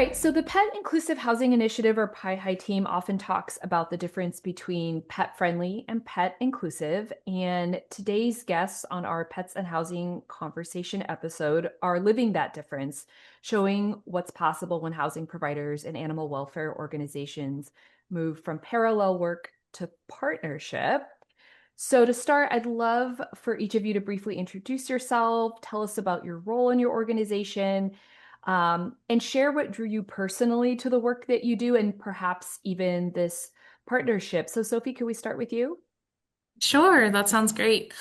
right, so the Pet Inclusive Housing Initiative, or PIHI team, often talks about the difference between pet friendly and pet inclusive. And today's guests on our Pets and Housing Conversation episode are living that difference, showing what's possible when housing providers and animal welfare organizations move from parallel work to partnership. So, to start, I'd love for each of you to briefly introduce yourself, tell us about your role in your organization, and share what drew you personally to the work that you do and perhaps even this partnership. So, Sophie, can we start with you? Sure, that sounds great.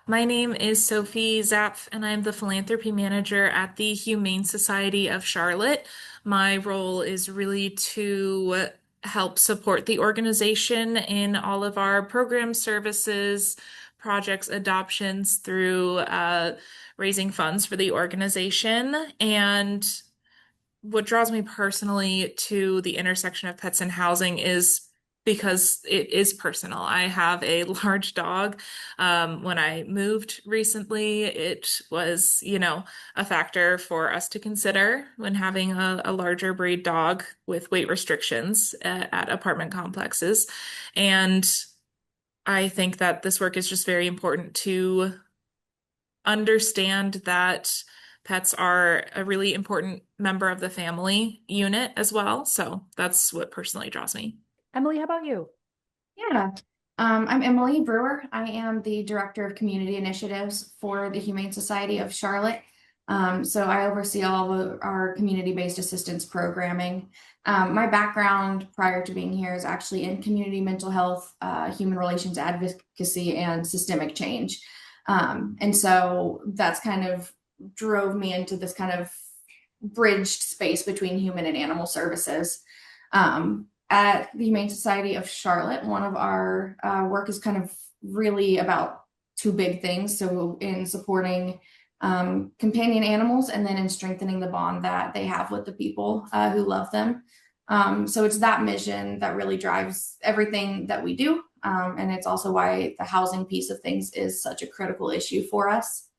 My name is Sophie Zapf, and I'm the philanthropy manager at the Humane Society of Charlotte. My role is really to help support the organization in all of our programs, services, projects, adoptions through raising funds for the organization. And what draws me personally to the intersection of pets and housing is because it is personal. I have a large dog. When I moved recently, it was, a factor for us to consider when having a larger breed dog with weight restrictions at apartment complexes. And I think that this work is just very important to understand that pets are a really important member of the family unit as well. So that's what personally draws me. Emily, how about you? Yeah, I'm Emily Brewer. I am the Director of Community Initiatives for the Humane Society of Charlotte. So I oversee all of our community-based assistance programming. My background prior to being here is actually in community mental health, human relations advocacy, and systemic change. And so that's kind of drove me into this kind of bridged space between human and animal services. At the Humane Society of Charlotte, one of our work is kind of really about two big things. So, in supporting companion animals and then in strengthening the bond that they have with the people who love them. So, it's that mission that really drives everything that we do. And it's also why the housing piece of things is such a critical issue for us.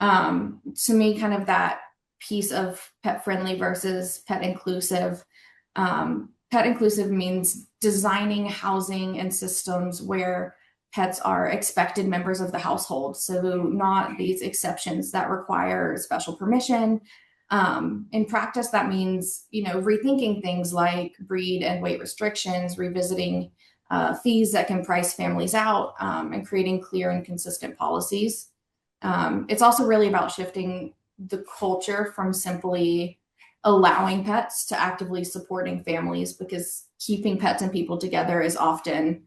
To me, kind of that piece of pet friendly versus pet inclusive. Pet inclusive means designing housing and systems where pets are expected members of the household. So not these exceptions that require special permission. In practice, that means, rethinking things like breed and weight restrictions, revisiting fees that can price families out, and creating clear and consistent policies. It's also really about shifting the culture from simply allowing pets to actively supporting families, because keeping pets and people together is often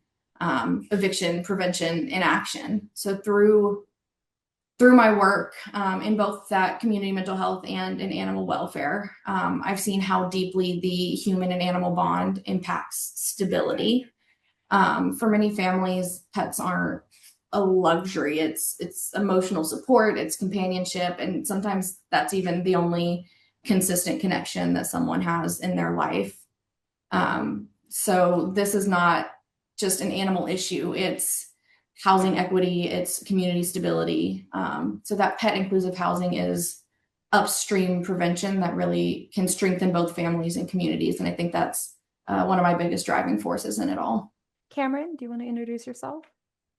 eviction prevention in action. So through my work in both that community mental health and in animal welfare, I've seen how deeply the human and animal bond impacts stability. For many families, pets aren't a luxury. It's emotional support, it's companionship, and sometimes that's even the only consistent connection that someone has in their life. So this is not just an animal issue, it's housing equity, it's community stability. So that pet inclusive housing is upstream prevention that really can strengthen both families and communities. And I think that's one of my biggest driving forces in it all. Cameron, do you want to introduce yourself?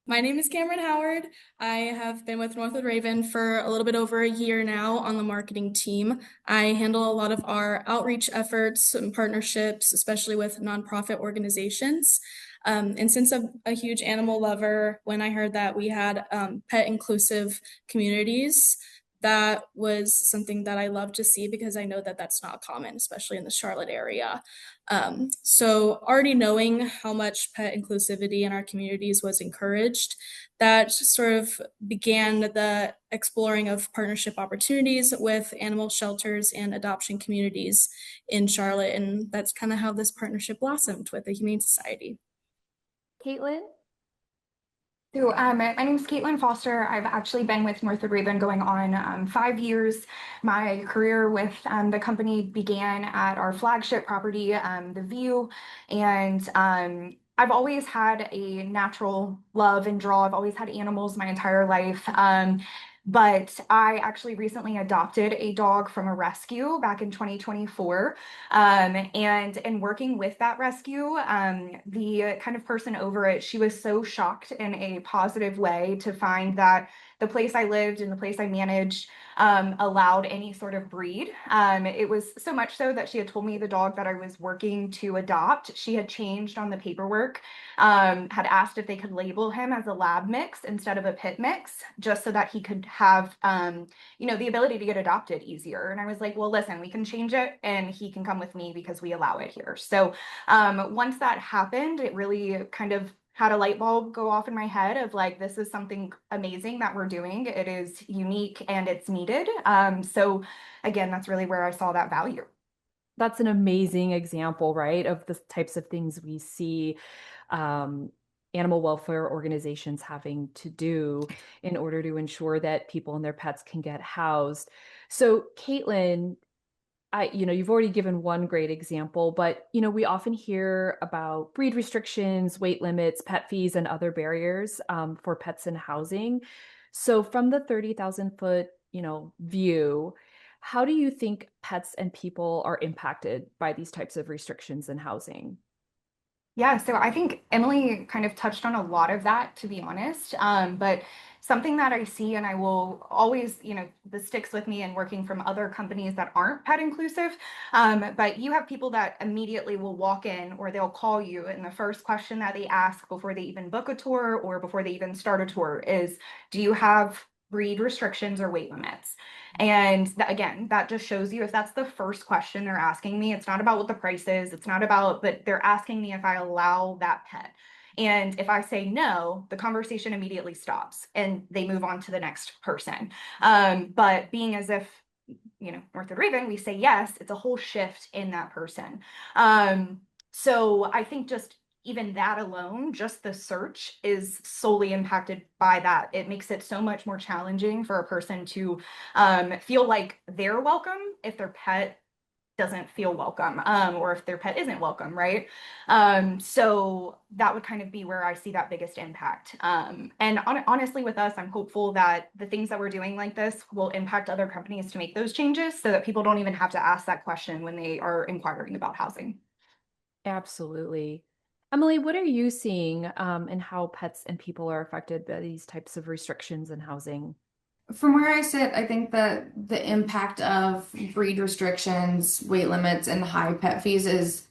My name is Cameron Howard. I have been with Northwood Ravin for a little bit over a year now on the marketing team. I handle a lot of our outreach efforts and partnerships, especially with nonprofit organizations. And since I'm a huge animal lover, when I heard that we had pet inclusive communities, that was something that I love to see because I know that that's not common, especially in the Charlotte area. So already knowing how much pet inclusivity in our communities was encouraged, that sort of began the exploring of partnership opportunities with animal shelters and adoption communities in Charlotte. And that's kind of how this partnership blossomed with the Humane Society. Caitlin? My name is Caitlin Foster. I've actually been with Northwood Ravin going on 5 years. My career with the company began at our flagship property, The View, and I've always had a natural love and draw. I've always had animals my entire life. But I actually recently adopted a dog from a rescue back in 2024. And in working with that rescue, the kind of person over it, she was so shocked in a positive way to find that the place I lived and the place I managed allowed any sort of breed. It was so much so that she had told me the dog that I was working to adopt, she had changed on the paperwork, had asked if they could label him as a lab mix instead of a pit mix, just so that he could have, the ability to get adopted easier. And I was like, well, listen, we can change it and he can come with me because we allow it here. So once that happened, it really kind of had a light bulb go off in my head of like, this is something amazing that we're doing. It is unique and it's needed. So again, that's really where I saw that value. That's an amazing example, right, of the types of things we see animal welfare organizations having to do in order to ensure that people and their pets can get housed. So, Caitlin, you've already given one great example, but, we often hear about breed restrictions, weight limits, pet fees, and other barriers for pets in housing. So from the 30,000 foot, view, how do you think pets and people are impacted by these types of restrictions in housing? Yeah, so I think Emily kind of touched on a lot of that, to be honest. But something that I see, and I will always, this sticks with me in working from other companies that aren't pet inclusive. But you have people that immediately will walk in or they'll call you, and the first question that they ask before they even book a tour or before they even start a tour is, do you have breed restrictions or weight limits? And again, that just shows you if that's the first question they're asking me, it's not about what the price is, it's not about, but they're asking me if I allow that pet. And if I say no, the conversation immediately stops and they move on to the next person. But being as if, Northwood Raven, we say yes, it's a whole shift in that person. So I think just even that alone, just the search is solely impacted by that. It makes it so much more challenging for a person to feel like they're welcome if their pet doesn't feel welcome, or if their pet isn't welcome, right? So that would kind of be where I see that biggest impact. And honestly, with us, I'm hopeful that the things that we're doing like this will impact other companies to make those changes so that people don't even have to ask that question when they are inquiring about housing. Absolutely. Emily, what are you seeing in how pets and people are affected by these types of restrictions in housing? From where I sit, I think that the impact of breed restrictions, weight limits, and high pet fees is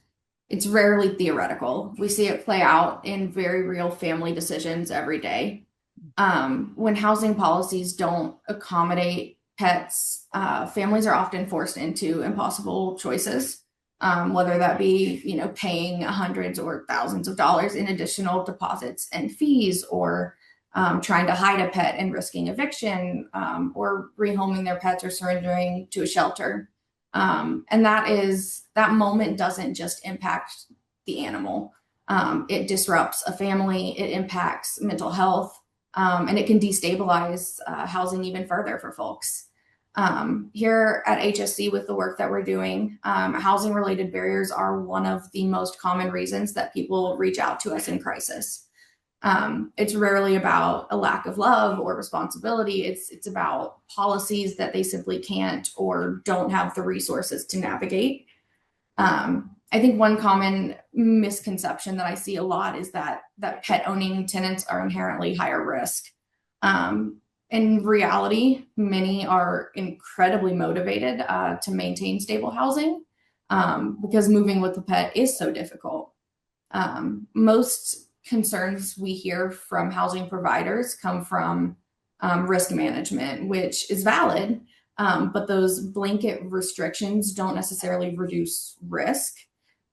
it's rarely theoretical. We see it play out in very real family decisions every day. When housing policies don't accommodate pets, families are often forced into impossible choices, whether that be, paying hundreds or thousands of dollars in additional deposits and fees, or trying to hide a pet and risking eviction, or rehoming their pets or surrendering to a shelter. And that moment doesn't just impact the animal. It disrupts a family, it impacts mental health, and it can destabilize housing even further for folks. Here at HSC, with the work that we're doing, housing related barriers are one of the most common reasons that people reach out to us in crisis. It's rarely about a lack of love or responsibility. It's about policies that they simply can't or don't have the resources to navigate. I think one common misconception that I see a lot is that pet owning tenants are inherently higher risk. In reality, many are incredibly motivated to maintain stable housing, because moving with the pet is so difficult. Most concerns we hear from housing providers come from risk management, which is valid, but those blanket restrictions don't necessarily reduce risk.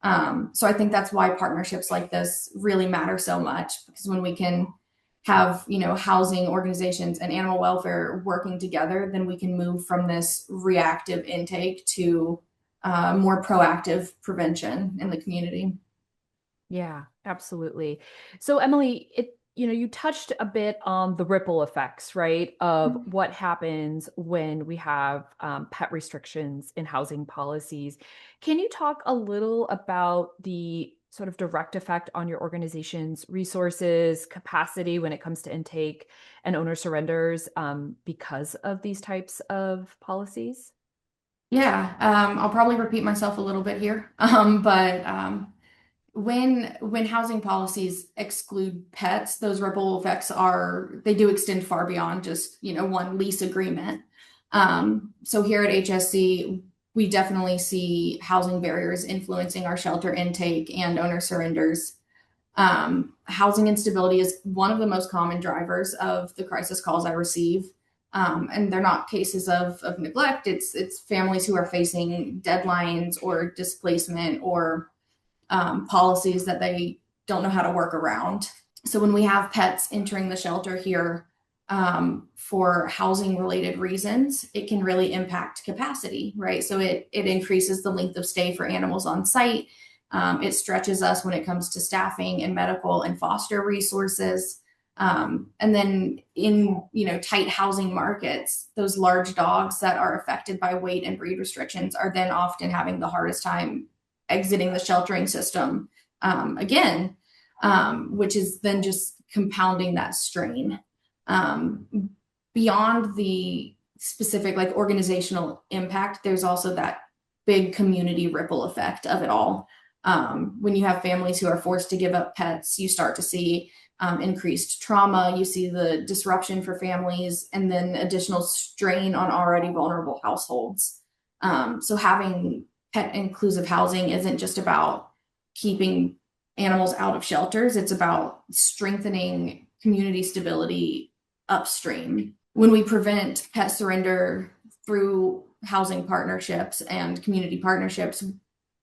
So I think that's why partnerships like this really matter so much, because when we can have, housing organizations and animal welfare working together, then we can move from this reactive intake to more proactive prevention in the community. Yeah, absolutely. So Emily, you touched a bit on the ripple effects, right, of what happens when we have pet restrictions in housing policies. Can you talk a little about the sort of direct effect on your organization's resources, capacity when it comes to intake and owner surrenders because of these types of policies? Yeah, I'll probably repeat myself a little bit here, but when housing policies exclude pets, those ripple effects they do extend far beyond just, one lease agreement. So here at HSC, we definitely see housing barriers influencing our shelter intake and owner surrenders. Housing instability is one of the most common drivers of the crisis calls I receive. And they're not cases of neglect. It's families who are facing deadlines or displacement or policies that they don't know how to work around. So when we have pets entering the shelter here for housing related reasons, it can really impact capacity, right? So it increases the length of stay for animals on site. It stretches us when it comes to staffing and medical and foster resources. And then in tight housing markets, those large dogs that are affected by weight and breed restrictions are then often having the hardest time exiting the sheltering system again, which is then just compounding that strain. Beyond the specific organizational impact, there's also that big community ripple effect of it all. When you have families who are forced to give up pets, you start to see increased trauma, you see the disruption for families, and then additional strain on already vulnerable households. So having pet inclusive housing isn't just about keeping animals out of shelters, it's about strengthening community stability upstream. When we prevent pet surrender through housing partnerships and community partnerships,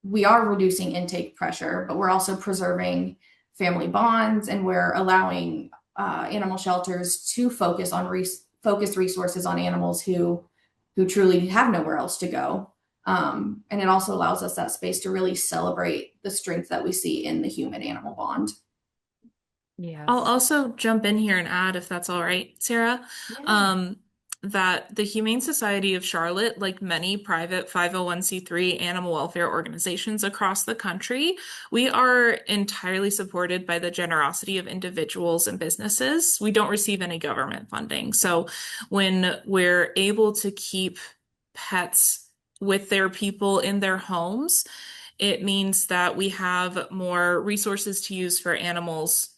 we are reducing intake pressure, but we're also preserving family bonds, and we're allowing animal shelters to focus resources on animals who truly have nowhere else to go. And it also allows us that space to really celebrate the strength that we see in the human animal bond. Yes. I'll also jump in here and add, if that's all right, Sarah, Yeah. that the Humane Society of Charlotte, like many private 501(c)(3) animal welfare organizations across the country, we are entirely supported by the generosity of individuals and businesses. We don't receive any government funding. So when we're able to keep pets with their people in their homes, it means that we have more resources to use for animals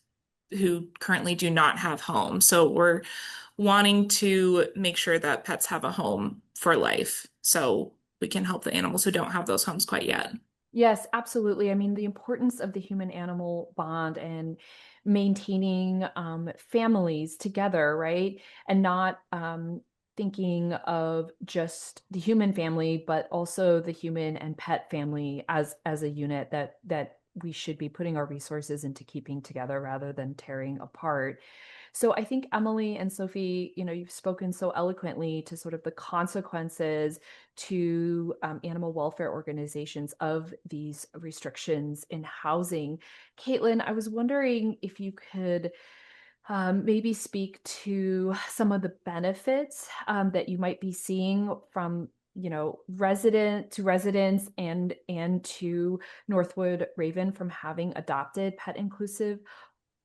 who currently do not have homes. So we're wanting to make sure that pets have a home for life so we can help the animals who don't have those homes quite yet. Yes, absolutely. I mean, the importance of the human animal bond and maintaining families together, right? And not thinking of just the human family, but also the human and pet family as a unit that we should be putting our resources into keeping together rather than tearing apart. So I think Emily and Sophie, you've spoken so eloquently to sort of the consequences to animal welfare organizations of these restrictions in housing. Caitlin, I was wondering if you could maybe speak to some of the benefits that you might be seeing from resident to residents and to Northwood Ravin from having adopted pet inclusive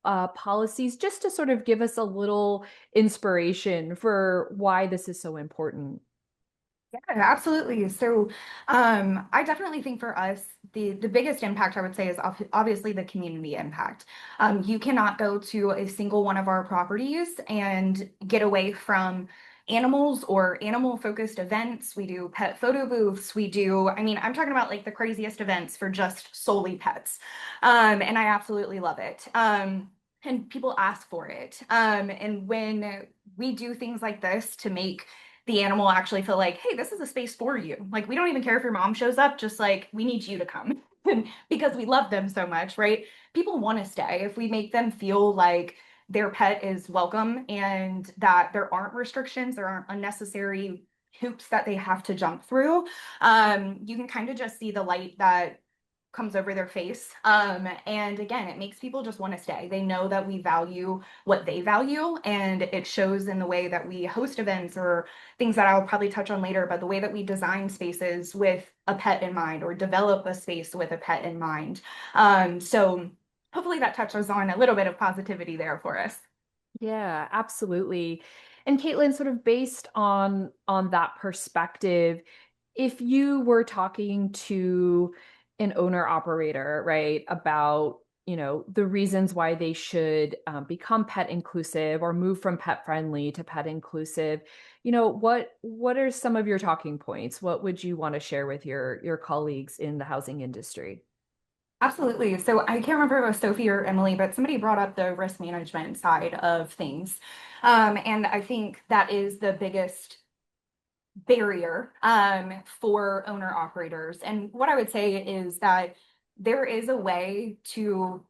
policies, just to sort of give us a little inspiration for why this is so important. Yeah, absolutely. So, I definitely think for us, the biggest impact I would say is obviously the community impact. You cannot go to a single one of our properties and get away from animals or animal focused events. We do pet photo booths. I mean, I'm talking about like the craziest events for just solely pets. And I absolutely love it. And people ask for it. And when we do things like this to make the animal actually feel like, hey, this is a space for you. Like, we don't even care if your mom shows up, just like, we need you to come. And because we love them so much, right? People want to stay. If we make them feel like their pet is welcome and that there aren't restrictions, there aren't unnecessary hoops that they have to jump through, you can kind of just see the light that comes over their face. And again, it makes people just want to stay. They know that we value what they value, and it shows in the way that we host events or things that I'll probably touch on later, but the way that we design spaces with a pet in mind or develop a space with a pet in mind. So hopefully that touches on a little bit of positivity there for us. Yeah, absolutely. And Caitlin, sort of based on that perspective, if you were talking to an owner operator, right, about, the reasons why they should become pet inclusive or move from pet friendly to pet inclusive, what are some of your talking points? What would you want to share with your colleagues in the housing industry? Absolutely. So I can't remember if it was Sophie or Emily, but somebody brought up the risk management side of things. And I think that is the biggest barrier for owner operators. And what I would say is that there is a way to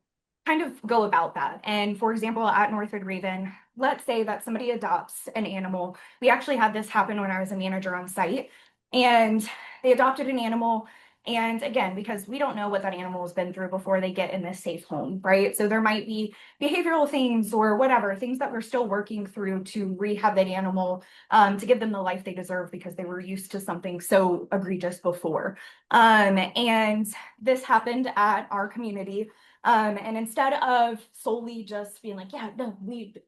kind of go about that. And for example, at Northwood Ravin, let's say that somebody adopts an animal. We actually had this happen when I was a manager on site, and they adopted an animal. And again, because we don't know what that animal has been through before they get in this safe home, right? So there might be behavioral things or whatever, things that we're still working through to rehab that animal, to give them the life they deserve because they were used to something so egregious before. And this happened at our community. And instead of solely just being like, yeah, no,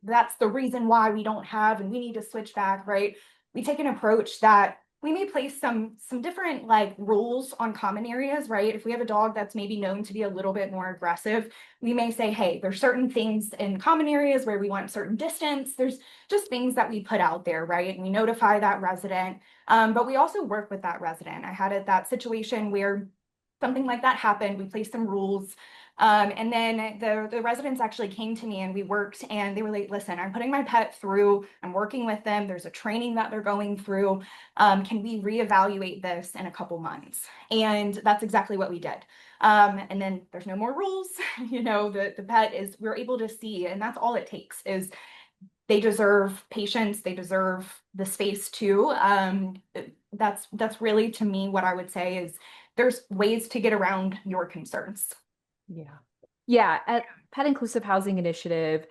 that's the reason why we don't have and we need to switch back, right? We take an approach that we may place some different like rules on common areas, right? If we have a dog that's maybe known to be a little bit more aggressive, we may say, hey, there's certain things in common areas where we want certain distance. There's just things that we put out there, right? And we notify that resident. But we also work with that resident. I had that situation where something like that happened. We placed some rules. And then the residents actually came to me and we worked, and they were like, listen, I'm putting my pet through, I'm working with them. There's a training that they're going through. Can we reevaluate this in a couple months? And that's exactly what we did. And then there's no more rules. The pet is, we're able to see, and that's all it takes is they deserve patience. They deserve the space too. That's really, to me, what I would say is there's ways to get around your concerns. Yeah. Yeah. At Pet Inclusive Housing Initiative,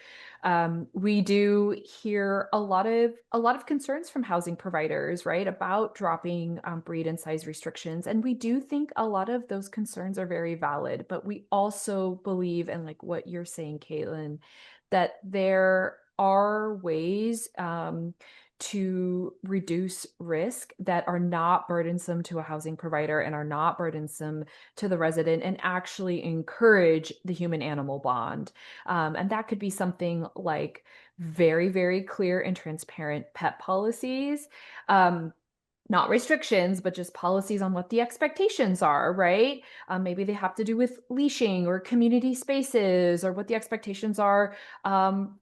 we do hear a lot of concerns from housing providers, right, about dropping breed and size restrictions. And we do think a lot of those concerns are very valid, but we also believe, and like what you're saying, Caitlin, that there are ways to reduce risk that are not burdensome to a housing provider and are not burdensome to the resident, and actually encourage the human animal bond. And that could be something like very, very clear and transparent pet policies. Not restrictions, but just policies on what the expectations are, right? Maybe they have to do with leashing or community spaces, or what the expectations are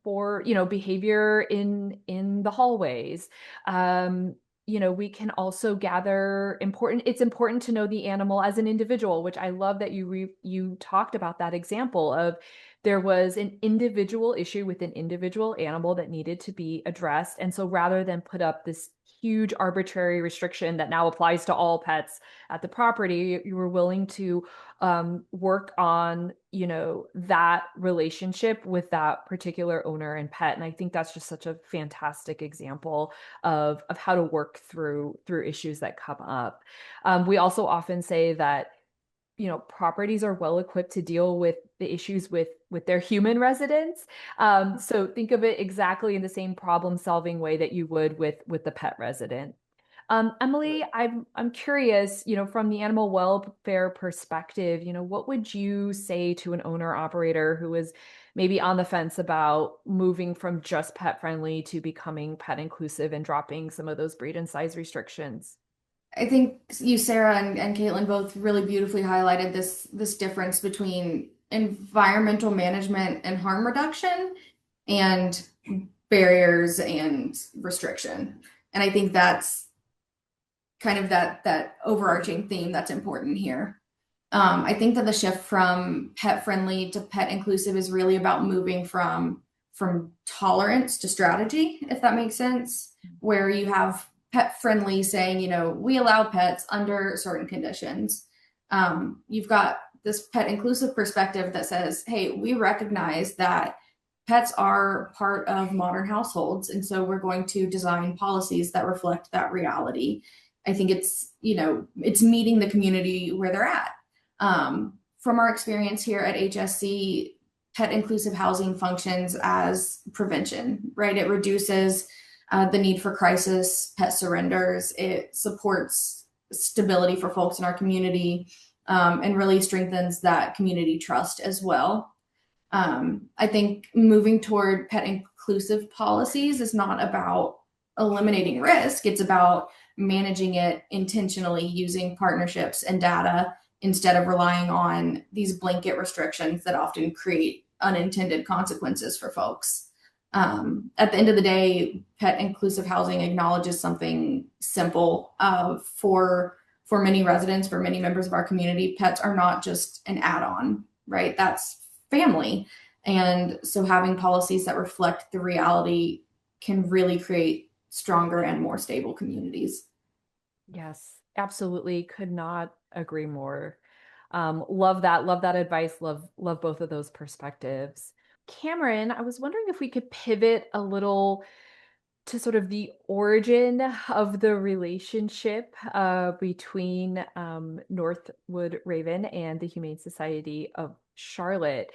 for, behavior in the hallways. We can also gather it's important to know the animal as an individual, which I love that you talked about that example of there was an individual issue with an individual animal that needed to be addressed. And so rather than put up this huge arbitrary restriction that now applies to all pets at the property, you were willing to work on, that relationship with that particular owner and pet. And I think that's just such a fantastic example of how to work through issues that come up. We also often say that properties are well equipped to deal with the issues with their human residents. So think of it exactly in the same problem solving way that you would with the pet resident. Emily, I'm curious, from the animal welfare perspective, what would you say to an owner operator who is maybe on the fence about moving from just pet friendly to becoming pet inclusive and dropping some of those breed and size restrictions? I think you, Sarah, and Caitlin both really beautifully highlighted this difference between environmental management and harm reduction and barriers and restriction. And I think that's kind of that overarching theme that's important here. I think that the shift from pet friendly to pet inclusive is really about moving from tolerance to strategy, if that makes sense, where you have pet friendly saying, we allow pets under certain conditions. You've got this pet inclusive perspective that says, hey, we recognize that pets are part of modern households, and so we're going to design policies that reflect that reality. I think it's, it's meeting the community where they're at. From our experience here at HSC, pet inclusive housing functions as prevention, right? It reduces the need for crisis pet surrenders. It supports stability for folks in our community, and really strengthens that community trust as well. I think moving toward pet inclusive policies is not about eliminating risk. It's about managing it intentionally using partnerships and data instead of relying on these blanket restrictions that often create unintended consequences for folks. At the end of the day, pet inclusive housing acknowledges something simple. For many residents, for many members of our community, pets are not just an add-on, right? That's family. And so having policies that reflect the reality can really create stronger and more stable communities. Yes, absolutely. Could not agree more. Love that. Love that advice. Love both of those perspectives. Cameron, I was wondering if we could pivot a little to sort of the origin of the relationship between Northwood Ravin and the Humane Society of Charlotte,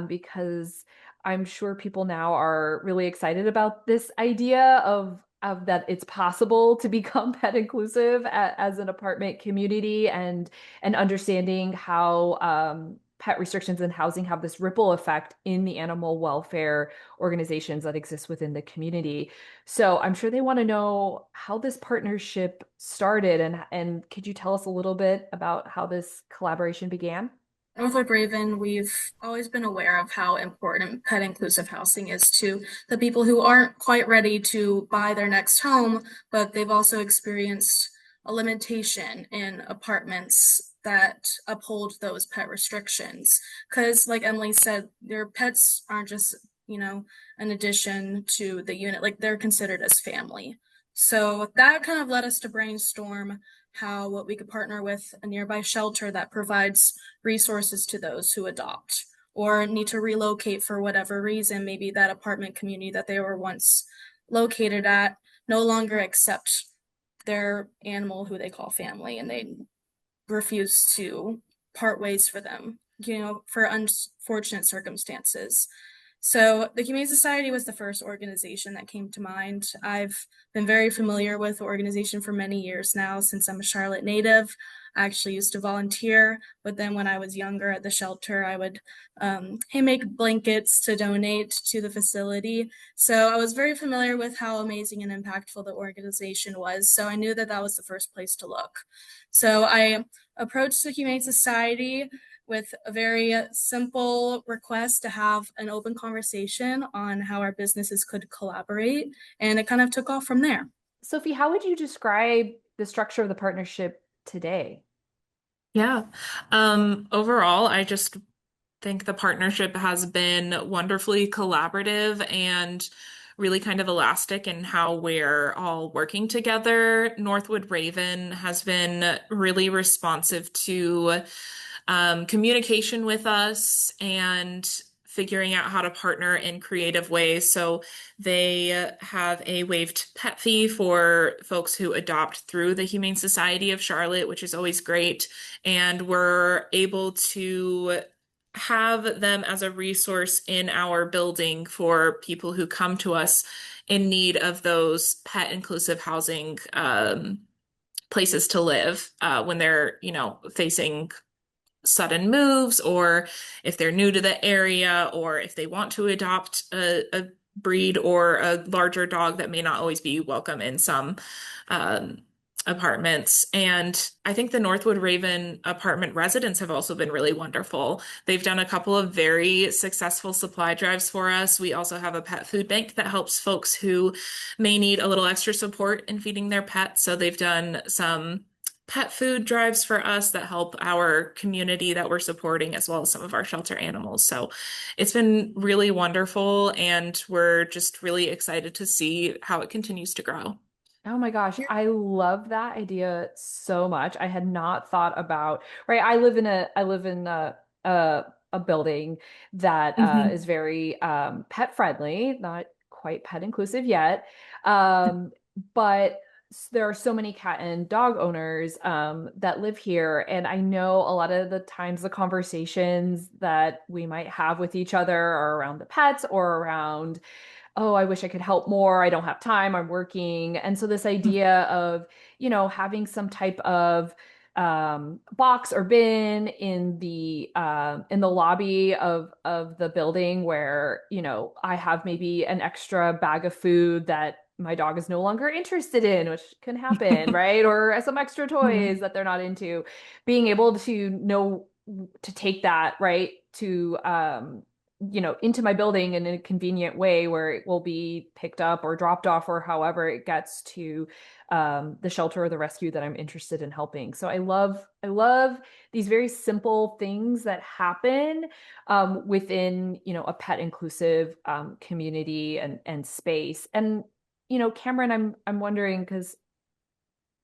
because I'm sure people now are really excited about this idea of that it's possible to become pet inclusive as an apartment community, and understanding how pet restrictions and housing have this ripple effect in the animal welfare organizations that exist within the community. So I'm sure they want to know how this partnership started, and could you tell us a little bit about how this collaboration began? Northwood Ravin, we've always been aware of how important pet inclusive housing is to the people who aren't quite ready to buy their next home, but they've also experienced a limitation in apartments that uphold those pet restrictions. Because, like Emily said, their pets aren't just, an addition to the unit, like they're considered as family. So that kind of led us to brainstorm how we could partner with a nearby shelter that provides resources to those who adopt or need to relocate for whatever reason. Maybe that apartment community that they were once located at no longer accept their animal who they call family, and they refuse to part ways for them, for unfortunate circumstances. So the Humane Society was the first organization that came to mind. I've been very familiar with the organization for many years now, since I'm a Charlotte native. I actually used to volunteer, but then when I was younger at the shelter, I would make blankets to donate to the facility. So I was very familiar with how amazing and impactful the organization was. So I knew that that was the first place to look. So I approached the Humane Society with a very simple request to have an open conversation on how our businesses could collaborate, and it kind of took off from there. Sophie, how would you describe the structure of the partnership today? Yeah. Overall, I just think the partnership has been wonderfully collaborative and really kind of elastic in how we're all working together. Northwood Ravin has been really responsive to communication with us and figuring out how to partner in creative ways. So they have a waived pet fee for folks who adopt through the Humane Society of Charlotte, which is always great. And we're able to have them as a resource in our building for people who come to us in need of those pet inclusive housing places to live when they're, facing sudden moves, or if they're new to the area, or if they want to adopt a breed or a larger dog that may not always be welcome in some apartments. And I think the Northwood Ravin apartment residents have also been really wonderful. They've done a couple of very successful supply drives for us. We also have a pet food bank that helps folks who may need a little extra support in feeding their pets. So they've done some pet food drives for us that help our community that we're supporting, as well as some of our shelter animals. So it's been really wonderful, and we're just really excited to see how it continues to grow. Oh my gosh, I love that idea so much. I had not thought about, right? I live in a building that Hmm. is very pet friendly, not quite pet inclusive yet. Um, but there are so many cat and dog owners that live here, and I know a lot of the times the conversations that we might have with each other are around the pets or around, oh, I wish I could help more. I don't have time. I'm working. And so this idea of, having some type of box or bin in the lobby of the building where, I have maybe an extra bag of food that my dog is no longer interested in, which can happen, right? Or some extra toys that they're not into. Being able to know to take that, right, to into my building in a convenient way where it will be picked up or dropped off or however it gets to the shelter or the rescue that I'm interested in helping. So I love these very simple things that happen within, a pet inclusive community and space. And, Cameron, I'm wondering because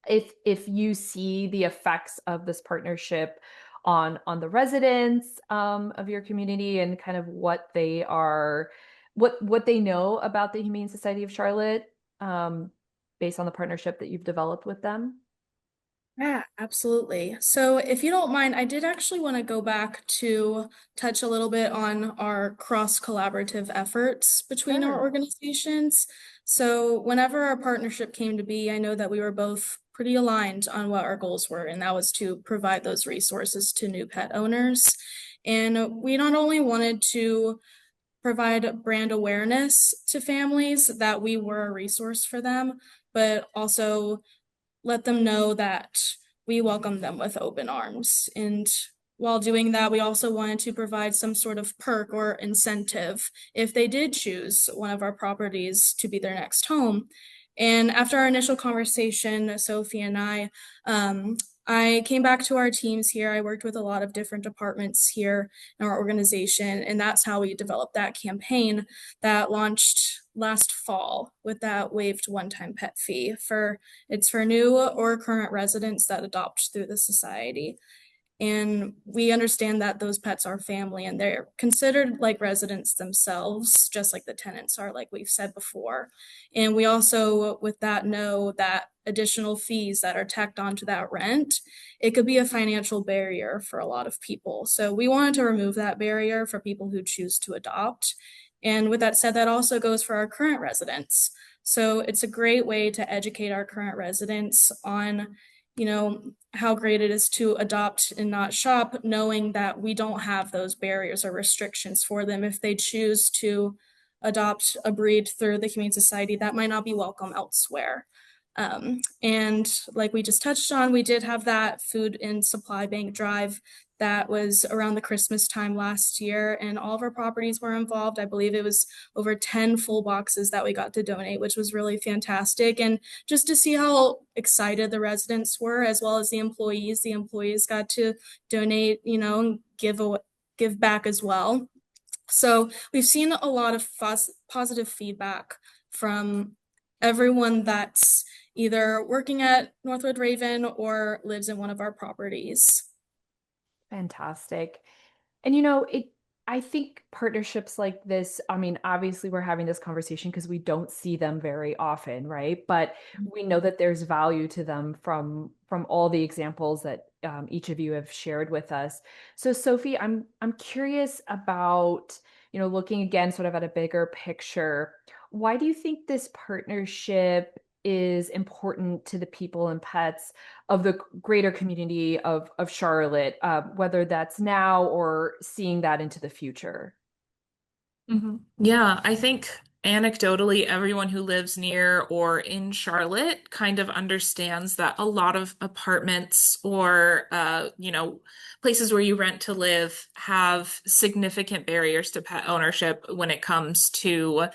if you see the effects of this partnership on the residents of your community and kind of what they know about the Humane Society of Charlotte um, based on the partnership that you've developed with them. Yeah, absolutely. So, if you don't mind, I did actually want to go back to touch a little bit on our cross collaborative efforts between our Sure. organizations. So, whenever our partnership came to be, I know that we were both pretty aligned on what our goals were, and that was to provide those resources to new pet owners. And we not only wanted to provide brand awareness to families that we were a resource for them, but also let them know that we welcome them with open arms. And while doing that, we also wanted to provide some sort of perk or incentive if they did choose one of our properties to be their next home. And after our initial conversation, Sophie and I came back to our teams here. I worked with a lot of different departments here in our organization, and that's how we developed that campaign that launched last fall with that waived one-time pet fee for it's for new or current residents that adopt through the society. And we understand that those pets are family and they're considered like residents themselves, just like the tenants are, like we've said before. And we also, with that, know that additional fees that are tacked onto that rent, it could be a financial barrier for a lot of people. So we wanted to remove that barrier for people who choose to adopt. And with that said, that also goes for our current residents. So it's a great way to educate our current residents on how great it is to adopt and not shop, knowing that we don't have those barriers or restrictions for them if they choose to adopt a breed through the Humane Society that might not be welcome elsewhere. And like we just touched on, we did have that food and supply bank drive that was around the Christmas time last year, and all of our properties were involved. I believe it was over 10 full boxes that we got to donate, which was really fantastic. And just to see how excited the residents were, as well as the employees. The employees got to donate, and give back as well. So we've seen a lot of positive feedback from everyone that's either working at Northwood Ravin or lives in one of our properties. Fantastic. And I think partnerships like this, I mean, obviously we're having this conversation because we don't see them very often, right? But we know that there's value to them from all the examples that each of you have shared with us. So Sophie, I'm curious about, looking again sort of at a bigger picture. Why do you think this partnership is important to the people and pets of the greater community of Charlotte, whether that's now or seeing that into the future? Yeah, I think anecdotally, everyone who lives near or in Charlotte kind of understands that a lot of apartments or, places where you rent to live have significant barriers to pet ownership when it comes to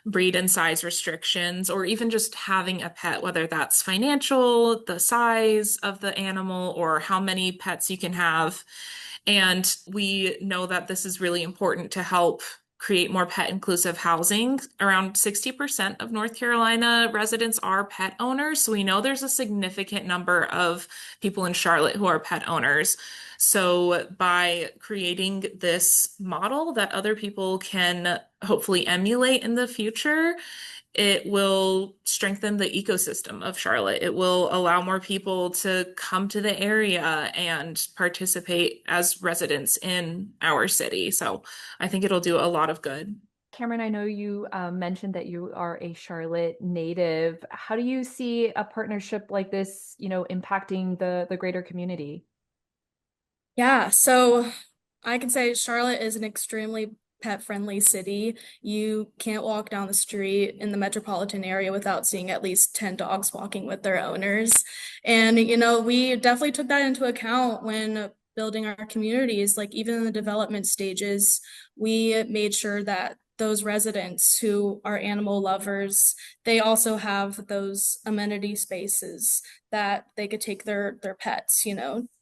breed and size restrictions, or even just having a pet, whether that's financial, the size of the animal, or how many pets you can have. And we know that this is really important to help create more pet inclusive housing. Around 60% of North Carolina residents are pet owners. So we know there's a significant number of people in Charlotte who are pet owners. So by creating this model that other people can hopefully emulate in the future, it will strengthen the ecosystem of Charlotte. It will allow more people to come to the area and participate as residents in our city. So I think it'll do a lot of good. Cameron, I know you mentioned that you are a Charlotte native. How do you see a partnership like this, impacting the greater community? Yeah, so I can say Charlotte is an extremely pet-friendly city. You can't walk down the street in the metropolitan area without seeing at least 10 dogs walking with their owners. And, we definitely took that into account when building our communities. Like even in the development stages, we made sure that those residents who are animal lovers, they also have those amenity spaces that they could take their pets,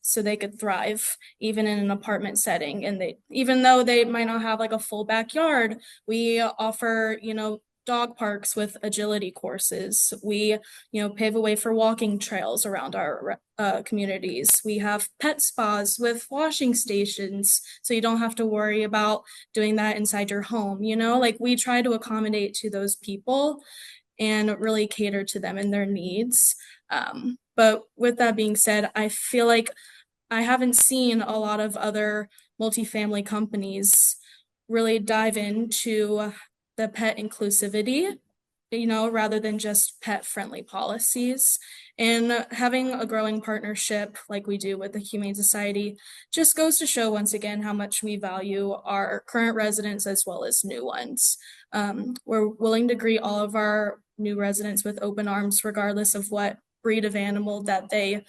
so they could thrive even in an apartment setting. And they, even though they might not have like a full backyard, we offer, dog parks with agility courses. We, pave a way for walking trails around our communities. We have pet spas with washing stations, so you don't have to worry about doing that inside your home. Like we try to accommodate to those people and really cater to them and their needs. But with that being said, I feel like I haven't seen a lot of other multifamily companies really dive into the pet inclusivity, rather than just pet friendly policies. And having a growing partnership like we do with the Humane Society just goes to show once again how much we value our current residents as well as new ones. We're willing to greet all of our new residents with open arms, regardless of what breed of animal that they,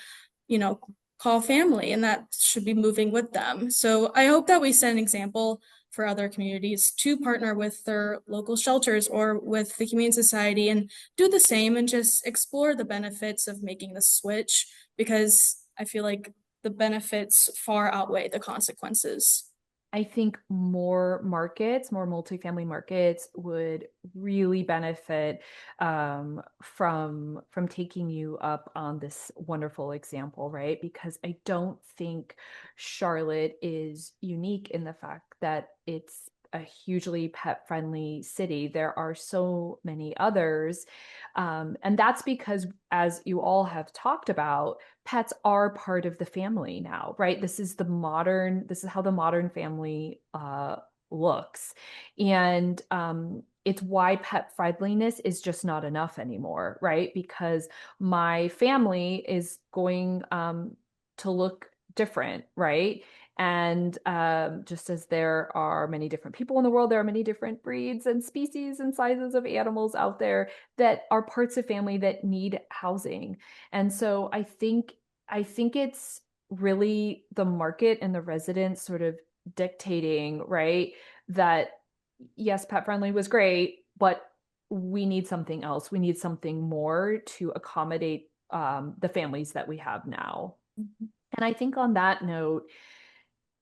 you know, call family, and that should be moving with them. So I hope that we set an example for other communities to partner with their local shelters or with the Humane Society and do the same and just explore the benefits of making the switch, because I feel like the benefits far outweigh the consequences. I think more markets, more multifamily markets would really benefit from taking you up on this wonderful example, right? Because I don't think Charlotte is unique in the fact that it's a hugely pet-friendly city. There are so many others. And that's because, as you all have talked about, pets are part of the family now, right? This is how the modern family looks. And it's why pet friendliness is just not enough anymore, right? Because my family is going to look different, right? And just as there are many different people in the world, there are many different breeds and species and sizes of animals out there that are parts of family that need housing. And so I think it's really the market and the residents sort of dictating, right? That yes, pet friendly was great, but we need something else. We need something more to accommodate the families that we have now. Mhm. And I think on that note,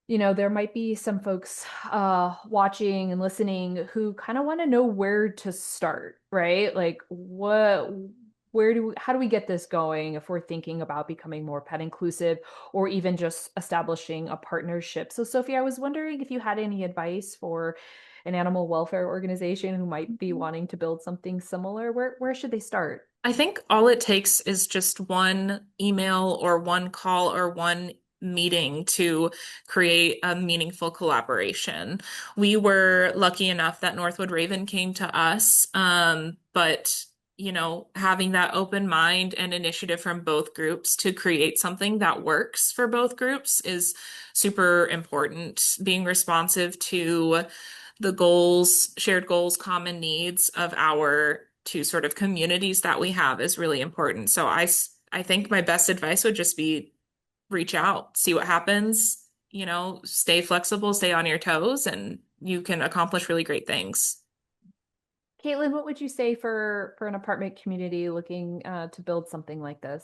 there might be some folks watching and listening who kind of want to know where to start, right? Like how do we get this going if we're thinking about becoming more pet inclusive or even just establishing a partnership? So Sophie, I was wondering if you had any advice for an animal welfare organization who might be wanting to build something similar. Where should they start? I think all it takes is just one email or one call or one meeting to create a meaningful collaboration. We were lucky enough that Northwood Ravin came to us, but having that open mind and initiative from both groups to create something that works for both groups is super important. Being responsive to the goals, shared goals, common needs of our two sort of communities that we have is really important. So I think my best advice would just be reach out, see what happens, stay flexible, stay on your toes, and you can accomplish really great things. Caitlin, what would you say for an apartment community looking to build something like this?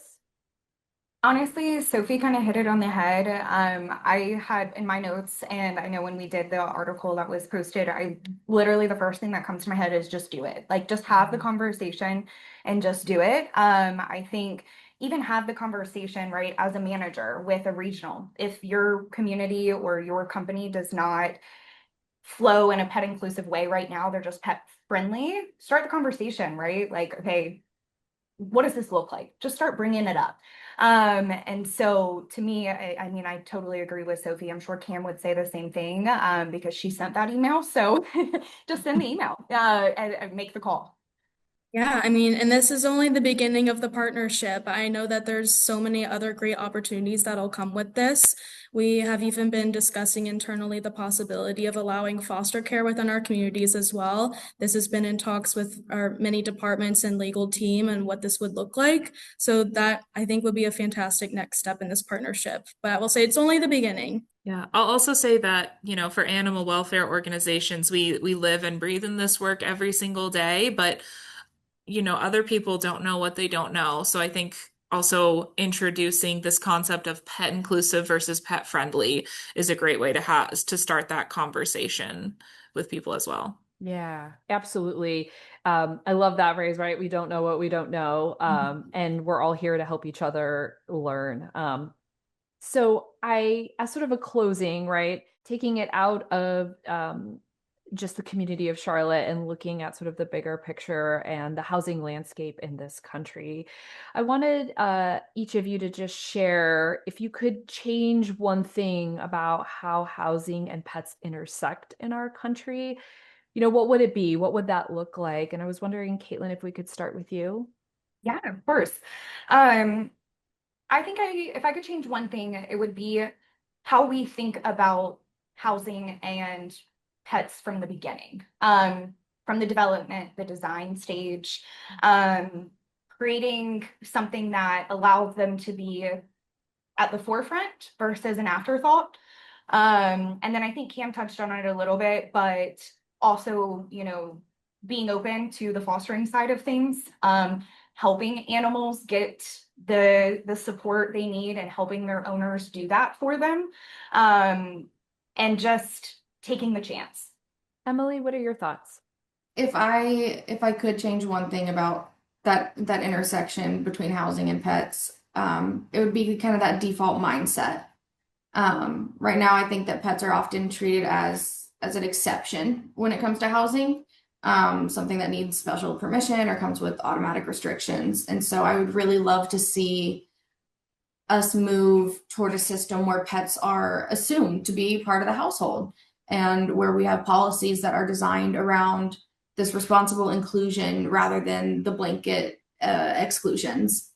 Honestly, Sophie kind of hit it on the head. I had in my notes, and I know when we did the article that was posted, I literally the first thing that comes to my head is just do it. Like, just have the conversation and just do it. I think even have the conversation, right, as a manager with a regional. If your community or your company does not flow in a pet inclusive way right now, they're just pet friendly, start the conversation, right? Like, okay, what does this look like? Just start bringing it up. And so to me, I mean, I totally agree with Sophie. I'm sure Cam would say the same thing because she sent that email. So just send the email and make the call. Yeah, I mean, and this is only the beginning of the partnership. I know that there's so many other great opportunities that'll come with this. We have even been discussing internally the possibility of allowing foster care within our communities as well. This has been in talks with our many departments and legal team and what this would look like. So that I think would be a fantastic next step in this partnership. But I will say it's only the beginning. Yeah, I'll also say that, for animal welfare organizations, we live and breathe in this work every single day, but other people don't know what they don't know. So I think also introducing this concept of pet inclusive versus pet friendly is a great way to start that conversation with people as well. Yeah, absolutely. I love that phrase, right? We don't know what we don't know. And we're all here to help each other learn. As sort of a closing, right, taking it out of just the community of Charlotte and looking at sort of the bigger picture and the housing landscape in this country, I wanted each of you to just share if you could change one thing about how housing and pets intersect in our country. What would it be? What would that look like? And I was wondering, Caitlin, if we could start with you. Yeah, of course. Um, I think if I could change one thing, it would be how we think about housing and pets from the beginning, from the development, the design stage, creating something that allows them to be at the forefront versus an afterthought. And then I think Cam touched on it a little bit, but also, being open to the fostering side of things, helping animals get the support they need and helping their owners do that for them. And just taking the chance. Emily, what are your thoughts? If I could change one thing about that intersection between housing and pets, it would be kind of that default mindset. Right now, I think that pets are often treated as an exception when it comes to housing, something that needs special permission or comes with automatic restrictions. And so I would really love to see us move toward a system where pets are assumed to be part of the household and where we have policies that are designed around this responsible inclusion rather than the blanket exclusions.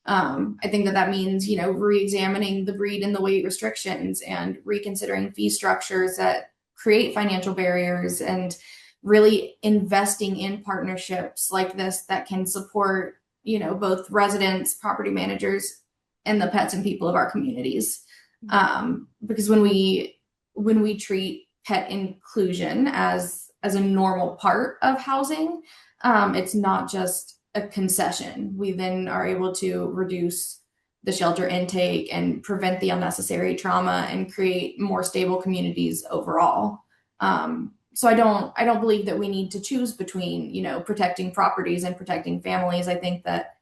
I think that means, re-examining the breed and the weight restrictions and reconsidering fee structures that create financial barriers and really investing in partnerships like this that can support, both residents, property managers, and the pets and people of our communities. Because when we treat pet inclusion as a normal part of housing, it's not just a concession. We then are able to reduce the shelter intake and prevent the unnecessary trauma and create more stable communities overall. So I don't believe that we need to choose between, protecting properties and protecting families. I think that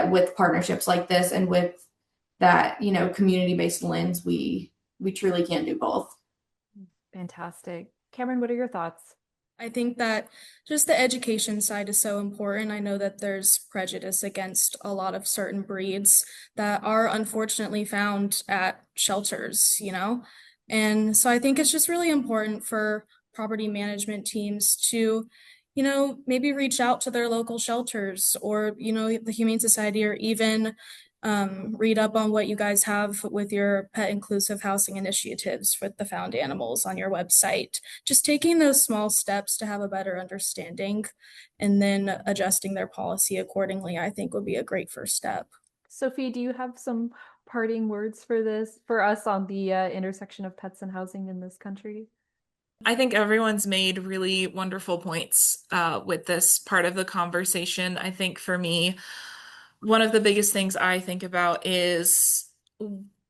with partnerships like this and with that, community-based lens, we truly can do both. Fantastic. Cameron, what are your thoughts? I think that just the education side is so important. I know that there's prejudice against a lot of certain breeds that are unfortunately found at shelters, And so I think it's just really important for property management teams to, maybe reach out to their local shelters or, the Humane Society, or even read up on what you guys have with your pet inclusive housing initiatives with the found animals on your website. Just taking those small steps to have a better understanding and then adjusting their policy accordingly, I think would be a great first step. Sophie, do you have some parting words for us on the intersection of pets and housing in this country? I think everyone's made really wonderful points with this part of the conversation. I think for me, one of the biggest things I think about is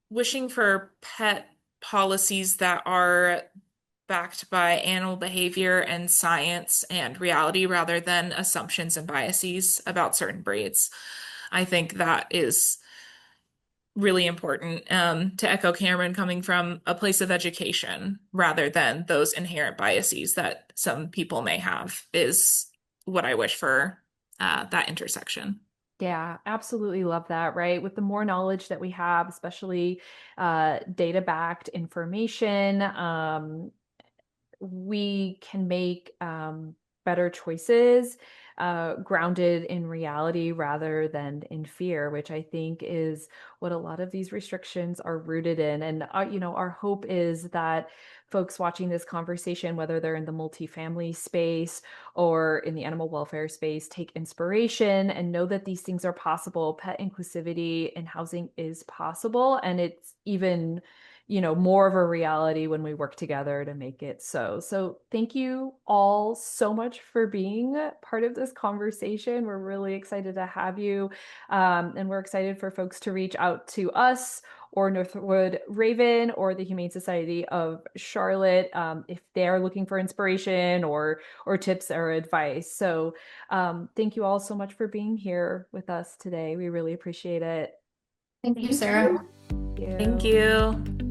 wishing for pet policies that are backed by animal behavior and science and reality rather than assumptions and biases about certain breeds. I think that is really important, to echo Cameron, coming from a place of education rather than those inherent biases that some people may have, is what I wish for, that intersection. Yeah, absolutely love that, right? With the more knowledge that we have, especially data-backed information, we can make better choices grounded in reality rather than in fear, which I think is what a lot of these restrictions are rooted in. And our hope is that folks watching this conversation, whether they're in the multifamily space or in the animal welfare space, take inspiration and know that these things are possible. Pet inclusivity in housing is possible, and it's even more of a reality when we work together to make it so. So thank you all so much for being part of this conversation. We're really excited to have you. And we're excited for folks to reach out to us or Northwood Ravin or the Humane Society of Charlotte if they're looking for inspiration or tips or advice. So thank you all so much for being here with us today. We really appreciate it. Thank you, Sarah. Thank you. Thank you.